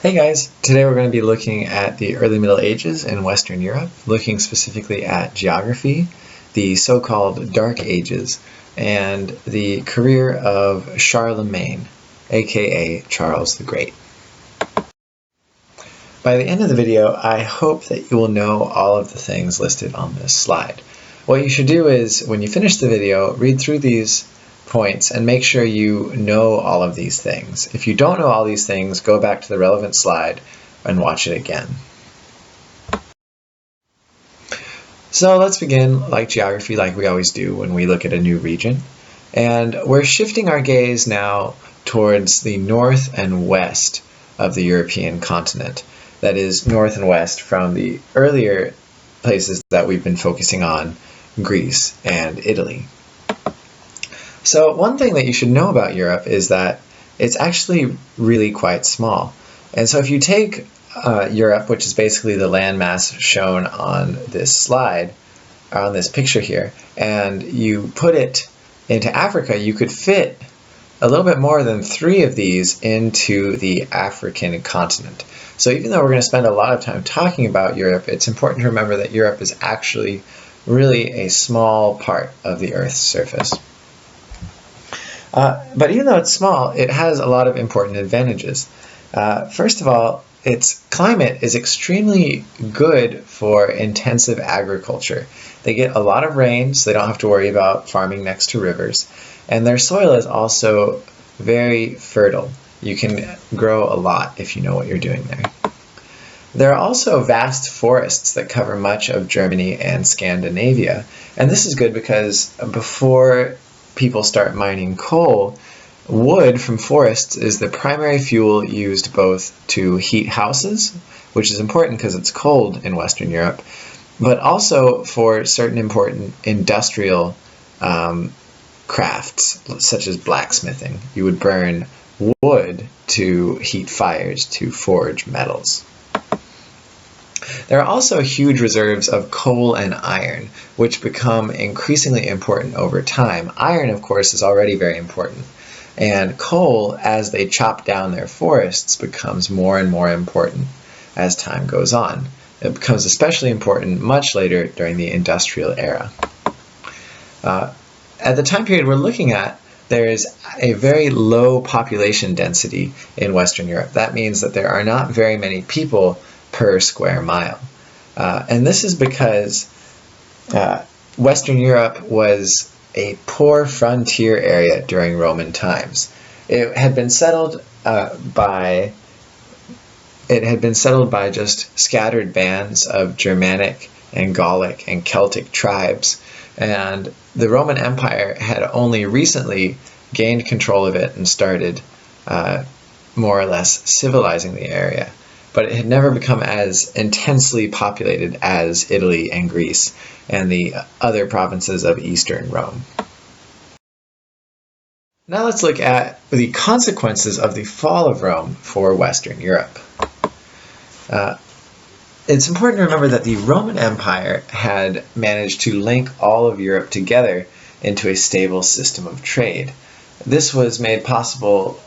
Hey guys, today we're going to be looking at the early Middle Ages in Western Europe, looking specifically at geography, the so-called Dark Ages, and the career of Charlemagne, aka Charles the Great. By the end of the video, I hope that you will know all of the things listed on this slide. What you should do is, when you finish the video, read through these points and make sure you know all of these things. If you don't know all these things, go back to the relevant slide and watch it again. So let's begin like geography, like we always do when we look at a new region. And we're shifting our gaze now towards the north and west of the European continent. That is, north and west from the earlier places that we've been focusing on, Greece and Italy. So one thing that you should know about Europe is that it's actually really quite small. And so if you take Europe, which is basically the landmass shown on this slide, on this picture here, and you put it into Africa, you could fit a little bit more than 3 of these into the African continent. So even though we're going to spend a lot of time talking about Europe, it's important to remember that Europe is actually really a small part of the Earth's surface. But even though it's small, it has a lot of important advantages. First of all, its climate is extremely good for intensive agriculture. They get a lot of rain, so they don't have to worry about farming next to rivers. And their soil is also very fertile. You can grow a lot if you know what you're doing there. There are also vast forests that cover much of Germany and Scandinavia. And this is good because before people start mining coal, wood from forests is the primary fuel used both to heat houses, which is important because it's cold in Western Europe, but also for certain important industrial crafts, such as blacksmithing. You would burn wood to heat fires to forge metals. There are also huge reserves of coal and iron, which become increasingly important over time. Iron, of course, is already very important. And coal, as they chop down their forests, becomes more and more important as time goes on. It becomes especially important much later during the industrial era. At the time period we're looking at, there is a very low population density in Western Europe. That means that there are not very many people per square mile. And this is because Western Europe was a poor frontier area during Roman times. It had been settled by just scattered bands of Germanic and Gallic and Celtic tribes, and the Roman Empire had only recently gained control of it and started more or less civilizing the area. But it had never become as intensely populated as Italy and Greece and the other provinces of Eastern Rome. Now let's look at the consequences of the fall of Rome for Western Europe. It's important to remember that the Roman Empire had managed to link all of Europe together into a stable system of trade. This was made possible,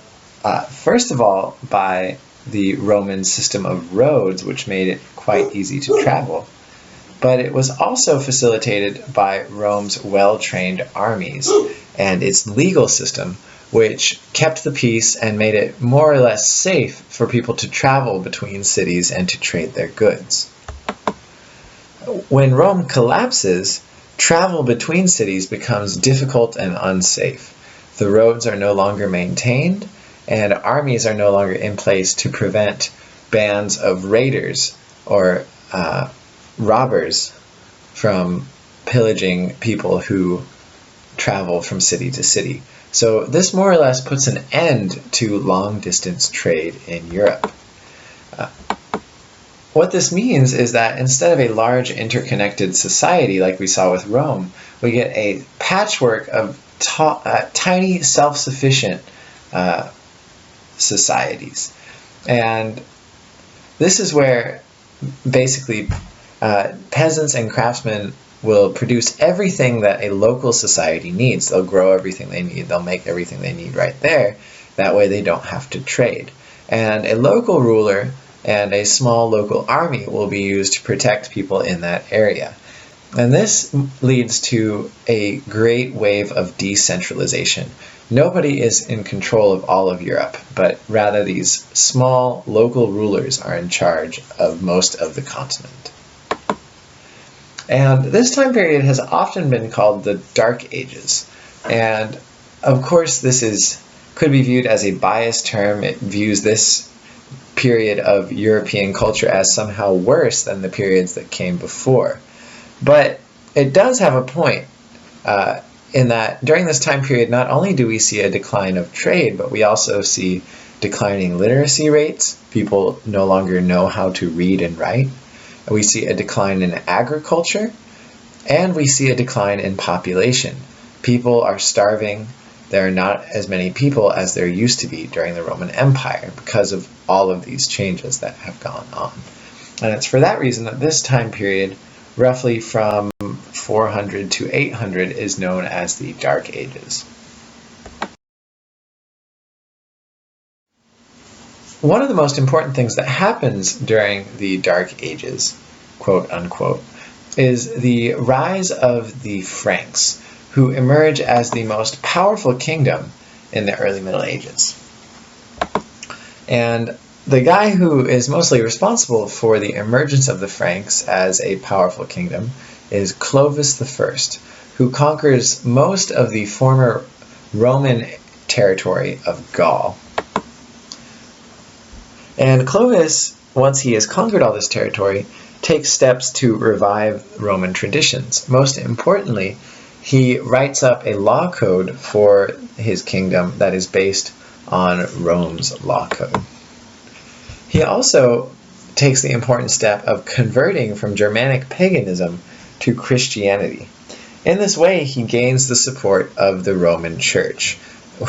first of all, by the Roman system of roads, which made it quite easy to travel. But it was also facilitated by Rome's well-trained armies and its legal system, which kept the peace and made it more or less safe for people to travel between cities and to trade their goods. When Rome collapses, travel between cities becomes difficult and unsafe. The roads are no longer maintained, and armies are no longer in place to prevent bands of raiders or robbers from pillaging people who travel from city to city. So this more or less puts an end to long-distance trade in Europe. What this means is that instead of a large interconnected society like we saw with Rome, we get a patchwork of tiny self-sufficient societies. And this is where basically peasants and craftsmen will produce everything that a local society needs. They'll grow everything they need. They'll make everything they need right there. That way they don't have to trade. and a local ruler and a small local army will be used to protect people in that area. And this leads to a great wave of decentralization. Nobody is in control of all of Europe, but rather these small local rulers are in charge of most of the continent. And this time period has often been called the Dark Ages. And of course, this could be viewed as a biased term. It views this period of European culture as somehow worse than the periods that came before. But it does have a point in that during this time period, not only do we see a decline of trade, but we also see declining literacy rates. People no longer know how to read and write. We see a decline in agriculture, and we see a decline in population. People are starving. There are not as many people as there used to be during the Roman Empire because of all of these changes that have gone on. And it's for that reason that this time period, roughly from 400 to 800, is known as the Dark Ages. One of the most important things that happens during the Dark Ages, quote unquote, is the rise of the Franks, who emerge as the most powerful kingdom in the early Middle Ages. And the guy who is mostly responsible for the emergence of the Franks as a powerful kingdom is Clovis I, who conquers most of the former Roman territory of Gaul. And Clovis, once he has conquered all this territory, takes steps to revive Roman traditions. Most importantly, he writes up a law code for his kingdom that is based on Rome's law code. He also takes the important step of converting from Germanic paganism to Christianity. In this way, he gains the support of the Roman Church,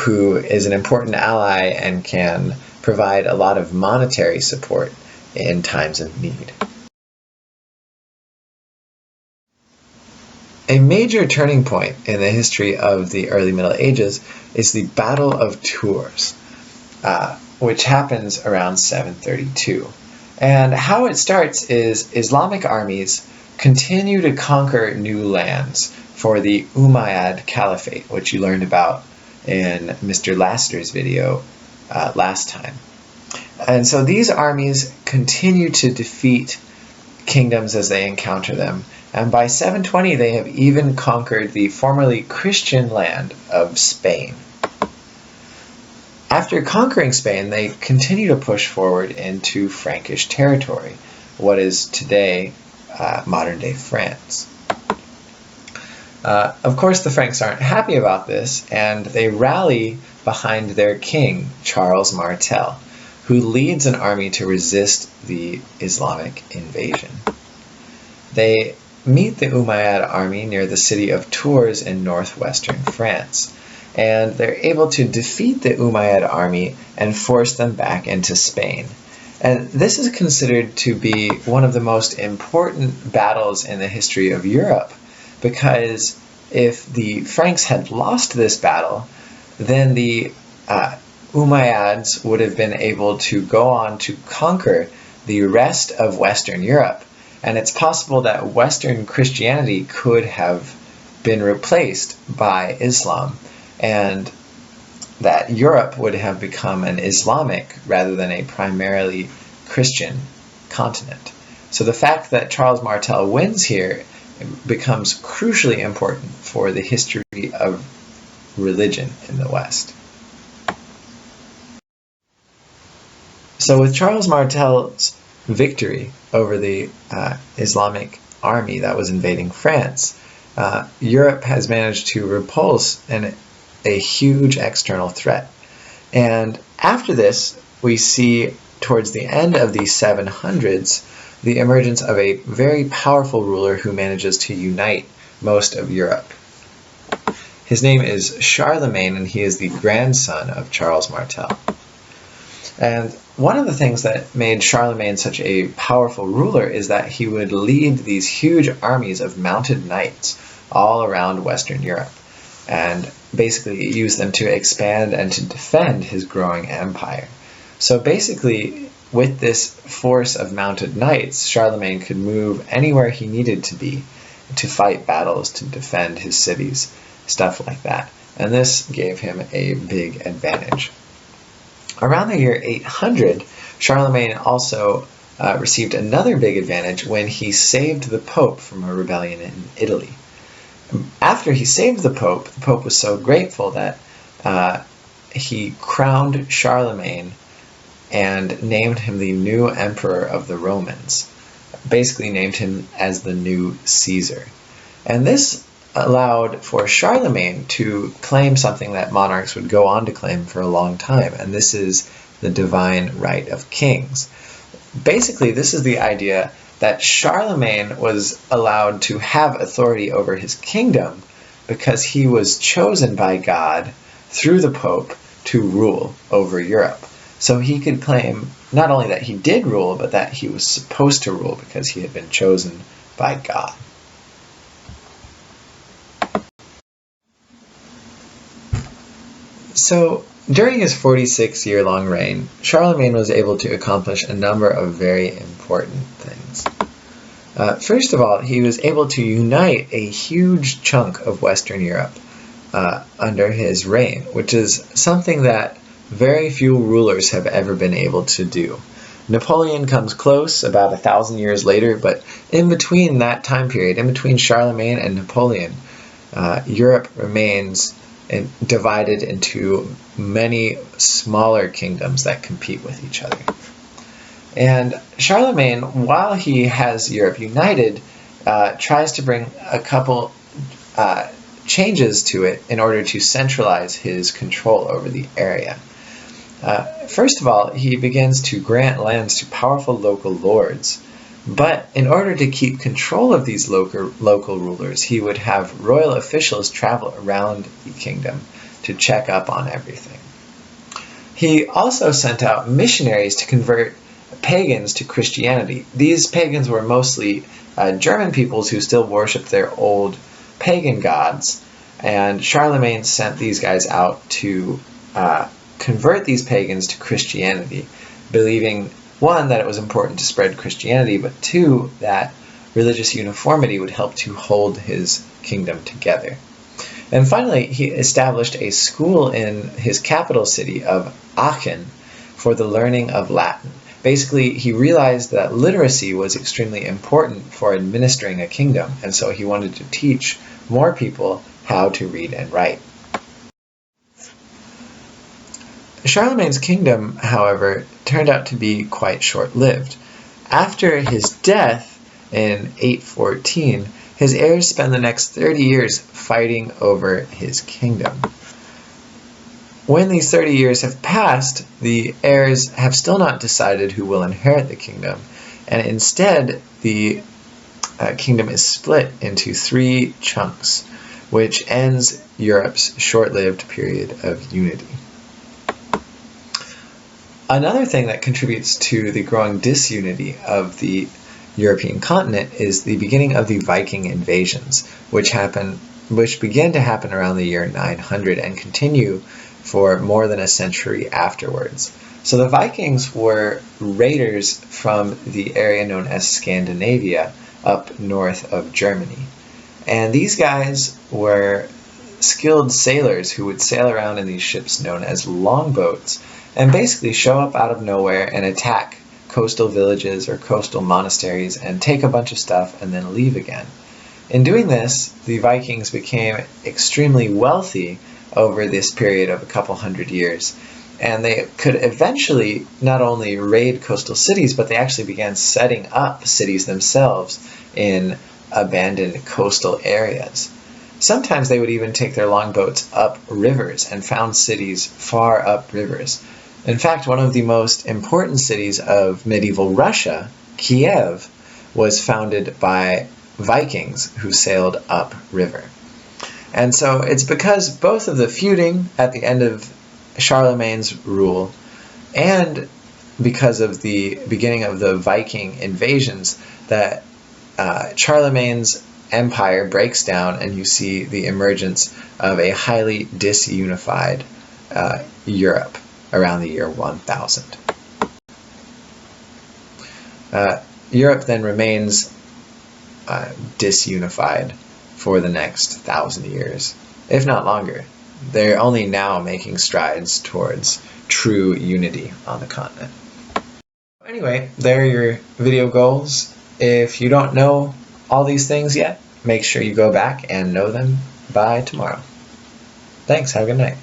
who is an important ally and can provide a lot of monetary support in times of need. A major turning point in the history of the early Middle Ages is the Battle of Tours, which happens around 732. And how it starts is Islamic armies continue to conquer new lands for the Umayyad Caliphate, which you learned about in Mr. Lassiter's video last time. And so these armies continue to defeat kingdoms as they encounter them. And by 720, they have even conquered the formerly Christian land of Spain. After conquering Spain, they continue to push forward into Frankish territory, what is today modern-day France. Of course, the Franks aren't happy about this, and they rally behind their king, Charles Martel, who leads an army to resist the Islamic invasion. They meet the Umayyad army near the city of Tours in northwestern France, and they're able to defeat the Umayyad army and force them back into Spain. And this is considered to be one of the most important battles in the history of Europe, because if the Franks had lost this battle, then the Umayyads would have been able to go on to conquer the rest of Western Europe. And it's possible that Western Christianity could have been replaced by Islam, and that Europe would have become an Islamic rather than a primarily Christian continent. So the fact that Charles Martel wins here becomes crucially important for the history of religion in the West. So with Charles Martel's victory over the Islamic army that was invading France, Europe has managed to repulse a huge external threat. And after this, we see towards the end of the 700s the emergence of a very powerful ruler who manages to unite most of Europe. His name is Charlemagne, and he is the grandson of Charles Martel. And one of the things that made Charlemagne such a powerful ruler is that he would lead these huge armies of mounted knights all around Western Europe, and basically use them to expand and to defend his growing empire. So basically, with this force of mounted knights, Charlemagne could move anywhere he needed to be to fight battles, to defend his cities, stuff like that. And this gave him a big advantage. Around the year 800, Charlemagne also received another big advantage when he saved the Pope from a rebellion in Italy. After he saved the Pope was so grateful that he crowned Charlemagne and named him the new emperor of the Romans. Basically named him as the new Caesar. And this allowed for Charlemagne to claim something that monarchs would go on to claim for a long time, and this is the divine right of kings. Basically, this is the idea that Charlemagne was allowed to have authority over his kingdom because he was chosen by God through the Pope to rule over Europe. So he could claim not only that he did rule, but that he was supposed to rule because he had been chosen by God. So during his 46-year-long reign, Charlemagne was able to accomplish a number of very important things. First of all, he was able to unite a huge chunk of Western Europe under his reign, which is something that very few rulers have ever been able to do. Napoleon comes close about 1,000 years later, but in between that time period, in between Charlemagne and Napoleon, Europe remains divided into many smaller kingdoms that compete with each other. And Charlemagne, while he has Europe united, tries to bring a couple changes to it in order to centralize his control over the area. First of all, he begins to grant lands to powerful local lords. But in order to keep control of these local rulers, he would have royal officials travel around the kingdom to check up on everything. He also sent out missionaries to convert pagans to Christianity. These pagans were mostly German peoples who still worshipped their old pagan gods, and Charlemagne sent these guys out to convert these pagans to Christianity, believing, one, that it was important to spread Christianity, but two, that religious uniformity would help to hold his kingdom together. And finally, he established a school in his capital city of Aachen for the learning of Latin. Basically, he realized that literacy was extremely important for administering a kingdom, and so he wanted to teach more people how to read and write. Charlemagne's kingdom, however, turned out to be quite short-lived. After his death in 814, his heirs spent the next 30 years fighting over his kingdom. When these 30 years have passed, the heirs have still not decided who will inherit the kingdom, and instead the kingdom is split into 3 chunks, which ends Europe's short-lived period of unity. Another thing that contributes to the growing disunity of the European continent is the beginning of the Viking invasions, which began to happen around the year 900 and continue for more than a century afterwards. So the Vikings were raiders from the area known as Scandinavia up north of Germany. And these guys were skilled sailors who would sail around in these ships known as longboats and basically show up out of nowhere and attack coastal villages or coastal monasteries and take a bunch of stuff and then leave again. In doing this, the Vikings became extremely wealthy over this period of a couple hundred years, and they could eventually not only raid coastal cities, but they actually began setting up cities themselves in abandoned coastal areas. Sometimes they would even take their longboats up rivers and found cities far up rivers. In fact, one of the most important cities of medieval Russia, Kiev, was founded by Vikings who sailed upriver. And so it's because both of the feuding at the end of Charlemagne's rule and because of the beginning of the Viking invasions that Charlemagne's empire breaks down and you see the emergence of a highly disunified Europe around the year 1000. Europe then remains disunified for the next 1,000 years, if not longer. They're only now making strides towards true unity on the continent. Anyway, there are your video goals. If you don't know all these things yet, make sure you go back and know them by tomorrow. Thanks, have a good night.